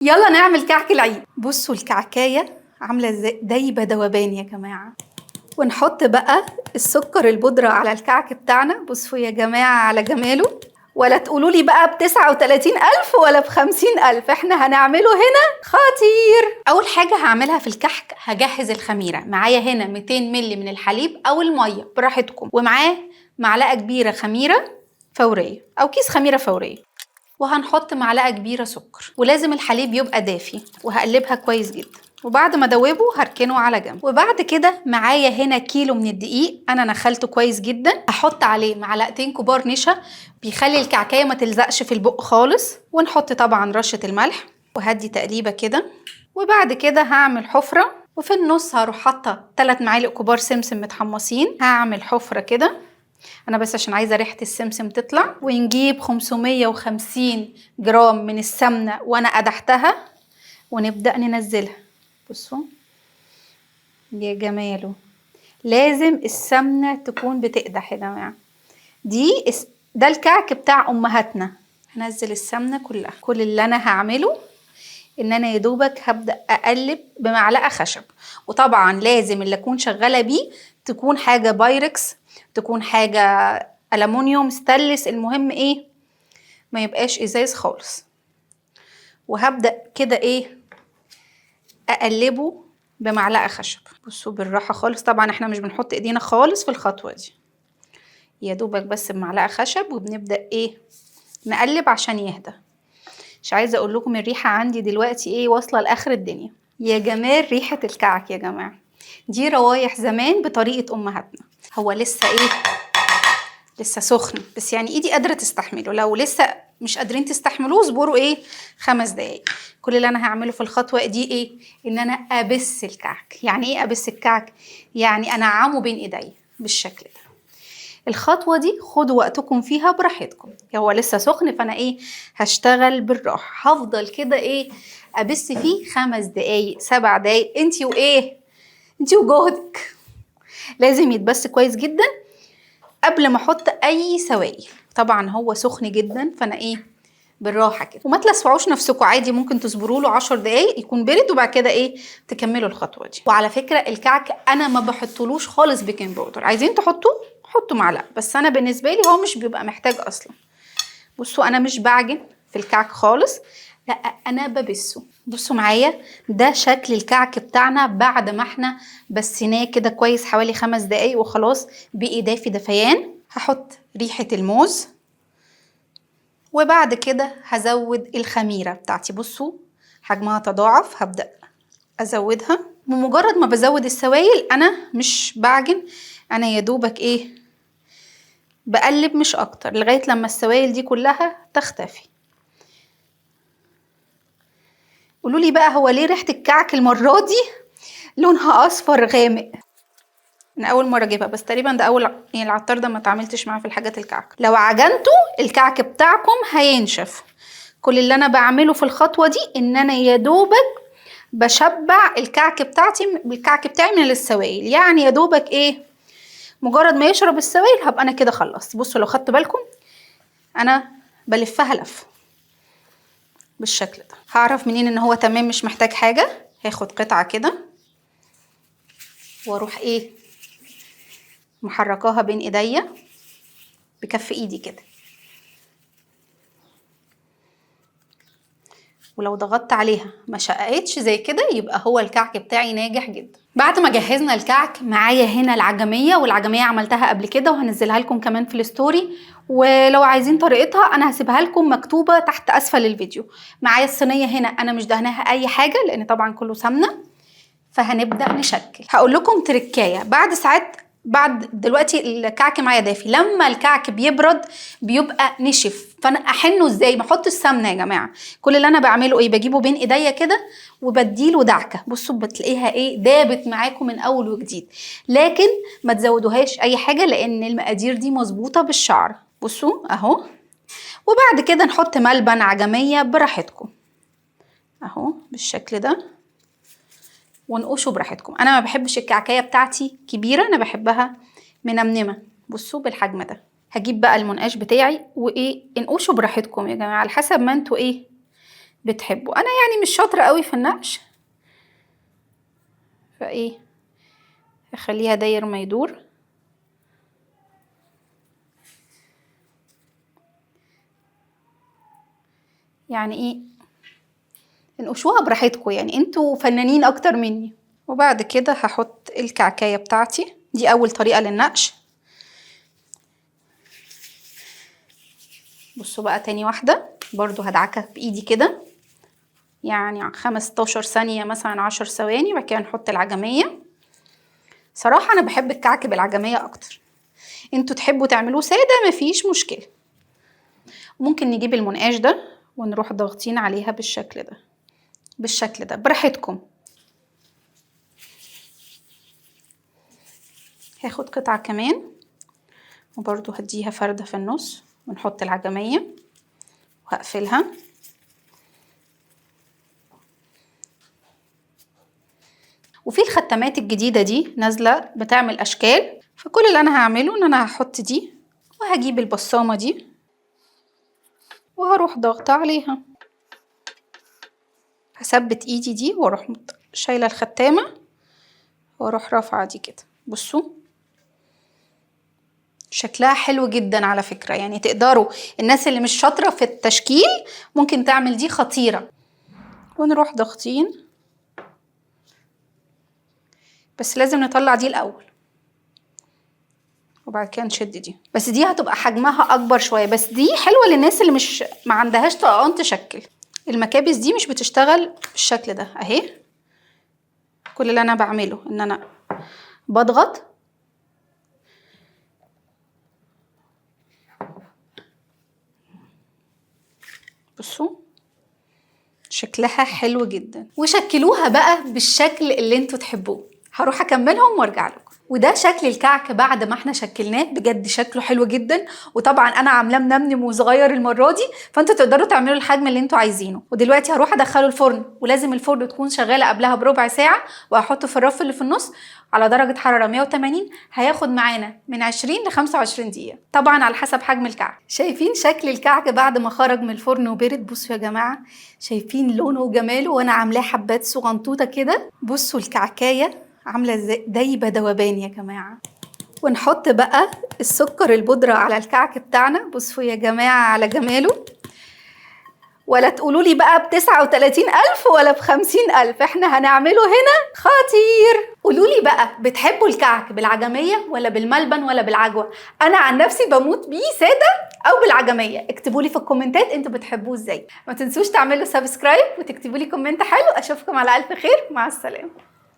يلا نعمل كعك العيد. بصوا الكعكايه عامله ازاي، دايبه دوبان يا جماعه. ونحط بقى السكر البودره على الكعك بتاعنا. بصوا يا جماعه على جماله. ولا تقولوا لي بقى ب39,000 ولا ب50,000، احنا هنعمله هنا خطير. اول حاجه هعملها في الكحك هجهز الخميره. معايا هنا 200 مللي من الحليب او الميه براحتكم، ومعاه معلقه كبيره خميره فوريه او كيس خميره فوريه، وهنحط معلقه كبيره سكر، ولازم الحليب يبقى دافي، وهقلبها كويس جدا. وبعد ما ادوبه هركنه على جنب. وبعد كده معايا هنا كيلو من الدقيق انا نخلته كويس جدا، هحط عليه معلقتين كبار نشا بيخلي الكعكايه ما تلزقش في البق خالص، ونحط طبعا رشه الملح، وهدي تقليبه كده. وبعد كده هعمل حفره، وفي النص هروح حاطه 3 معالق كبار سمسم متحمصين. هعمل حفره كده انا بس عشان عايزه ريحه السمسم تطلع. ونجيب 550 جرام من السمنه وانا قدحتها، ونبدا ننزلها. بصوا يا جماله، لازم السمنه تكون بتقدح يا جماعه. ده الكعك بتاع امهاتنا. هنزل السمنه كلها. كل اللي انا هعمله ان انا يدوبك هبدا اقلب بمعلقه خشب. وطبعا لازم اللي اكون شغاله بيه تكون حاجه بايركس، تكون حاجه ألمونيوم ستانلس، المهم ايه ما يبقاش ازاز خالص. وهبدأ كده ايه اقلبه بمعلقة خشب. بصوا بالراحة خالص، طبعا احنا مش بنحط ايدينا خالص في الخطوة دي، يا دوبك بس بمعلقة خشب. وبنبدأ ايه نقلب عشان يهدى. مش عايزة اقول لكم الريحة عندي دلوقتي ايه واصلة لاخر الدنيا. يا جمال ريحة الكعك يا جماعة، دي روايح زمان بطريقة امهاتنا. هو لسه ايه لسه سخن، بس يعني ايدي قادرة تستحمله. لو لسه مش قادرين تستحملوه اصبروا ايه 5 دقايق. كل اللي انا هعمله في الخطوة دي ايه ان انا ابس الكعك. يعني ايه ابس الكعك؟ يعني انعمه بين ايدي بالشكل ده. الخطوة دي خدوا وقتكم فيها براحتكم. هو لسه سخن فانا ايه هشتغل بالراحة. هفضل كده ايه ابس فيه 5 دقايق 7 دقايق، انتي وجهدك. لازم يتبس كويس جدا قبل ما احط اي سوائل. طبعا هو سخن جدا فانا ايه بالراحه كده. وما تلسعوش نفسكم، عادي ممكن تصبروا له 10 دقايق يكون برد، وبعد كده ايه تكملوا الخطوه دي. وعلى فكره الكعك انا ما بحطلوش خالص بيكنج باودر، عايزين تحطوا حطوا معلقه، بس انا بالنسبه لي هو مش بيبقى محتاج اصلا. بصوا انا مش بعجن في الكعك خالص، لا انا ببسه. بصوا معايا ده شكل الكعك بتاعنا بعد ما احنا بسيناه كده كويس حوالي 5 دقايق وخلاص بقي دافي دفيان. هحط ريحة الموز، وبعد كده هزود الخميرة بتاعتي. بصوا حجمها تضاعف، هبدأ ازودها. بمجرد ما بزود السوائل انا مش بعجن، انا يا دوبك ايه بقلب مش اكتر لغاية لما السوائل دي كلها تختفي. قولولي بقى هو ليه ريحة الكعك المرة دي لونها اصفر غامق؟ انا اول مره اجيبها، بس تقريبا ده اول يعني العطار ده ما اتعاملتش معاه في الحاجات الكعك. لو عجنتوا الكعك بتاعكم هينشف. كل اللي انا بعمله في الخطوه دي ان انا يا دوبك بشبع الكعك بتاعي من السوائل. يعني يا دوبك ايه مجرد ما يشرب السوائل هبقى انا كده خلصت. بصوا لو خدتوا بالكم انا بلفها لف بالشكل ده. هعرف منين ان هو تمام مش محتاج حاجه؟ هاخد قطعه كده واروح ايه محركاها بين ايديا بكف ايدي كده، ولو ضغطت عليها ما شققتش زي كده يبقى هو الكعك بتاعي ناجح جدا. بعد ما جهزنا الكعك معايا هنا العجميه، والعجميه عملتها قبل كده وهنزلها لكم كمان في الستوري، ولو عايزين طريقتها انا هسيبها لكم مكتوبه تحت اسفل الفيديو. معايا الصينيه هنا انا مش دهناها اي حاجه لان طبعا كله سمنه. فهنبدا نشكل. هقول لكم تركايه بعد دلوقتي الكعك معايا دافي، لما الكعك بيبرد بيبقى نشف، فانا احنه ازاي؟ ما احط السمنه يا جماعه. كل اللي انا بعمله ايه بجيبه بين ايديا كده وبديله دعكه. بصوا بتلاقيها ايه دابت معاكم من اول وجديد. لكن ما تزودوهاش اي حاجه لان المقادير دي مظبوطه بالشعر. بصوا اهو. وبعد كده نحط ملبن عجميه براحتكم اهو بالشكل ده، ونقوشوا براحتكم. انا ما بحبش الكعكايه بتاعتي كبيره، انا بحبها منمنمه. بصوا بالحجم ده. هجيب بقى المنقاش بتاعي وايه انقشوا براحتكم يا جماعه على حسب ما انتوا ايه بتحبه. انا يعني مش شاطرة قوي في النقش، فايه اخليها داير ما يدور. يعني ايه، انقشوها براحتكم، يعني انتوا فنانين اكتر مني. وبعد كده هحط الكعكاية بتاعتي دي، اول طريقة للنقش. بصوا بقى تاني واحدة برضو هدعكها بايدي كده، يعني 15 ثانية مثلا 10 ثواني. بعد كده نحط العجمية. صراحة انا بحب الكعك بالعجمية اكتر، انتوا تحبوا تعملوه سادة مفيش مشكلة. ممكن نجيب المنقاش ده ونروح ضاغطين عليها بالشكل ده، بالشكل ده براحتكم. هاخد قطعة كمان وبرضو هديها فردة في النص، ونحط العجمية وهقفلها. وفي الختامات الجديدة دي نازلة بتعمل أشكال، فكل اللي أنا هعمله إن أنا هحط دي وهجيب البصامة دي وهروح ضاغطة عليها. هثبت ايدي دي واروح شايلة الختامة واروح رافعة دي كده. بصوا شكلها حلو جدا على فكرة، يعني تقدروا الناس اللي مش شاطرة في التشكيل ممكن تعمل دي خطيرة. ونروح ضاغطين، بس لازم نطلع دي الأول وبعد كده نشد دي. بس دي هتبقى حجمها أكبر شوية، بس دي حلوة للناس اللي مش ما عندهاش طقان تشكل. المكابس دي مش بتشتغل بالشكل ده اهي. كل اللي أنا بعمله إن أنا بضغط بصوا شكلها حلو جدا. وشكلوها بقى بالشكل اللي انتوا تحبوه. هروح اكملهم وارجع لكم. وده شكل الكعك بعد ما احنا شكلناه، بجد شكله حلو جدا. وطبعا انا عاملاه منمنم وصغير المره دي، فانتوا تقدروا تعملوا الحجم اللي انتوا عايزينه. ودلوقتي هروح ادخله الفرن، ولازم الفرن تكون شغاله قبلها بربع ساعه، وهحطه في الرف اللي في النص على درجه حراره 180. هياخد معانا من 20 ل 25 دقيقه طبعا على حسب حجم الكعك. شايفين شكل الكعك بعد ما خرج من الفرن وبرد؟ بصوا يا جماعه، شايفين لونه وجماله، وانا عاملاه حبات صغنطوطه كده. بصوا الكعكايه عامله ازاي، دايبه دوبان يا جماعه. ونحط بقى السكر البودرة على الكعك بتاعنا. بصوا يا جماعة على جماله. ولا تقولوا لي بقى ب39,000 ولا ب50,000، احنا هنعمله هنا خطير. قولوا لي بقى بتحبوا الكعك بالعجمية ولا بالملبن ولا بالعجوة؟ انا عن نفسي بموت بيه سادة او بالعجمية. اكتبوا لي في الكومنتات انتوا بتحبوه ازاي. ما تنسوش تعملوا سبسكرايب وتكتبوا لي كومنت حلو. اشوفكم على الف خير، مع السلامة.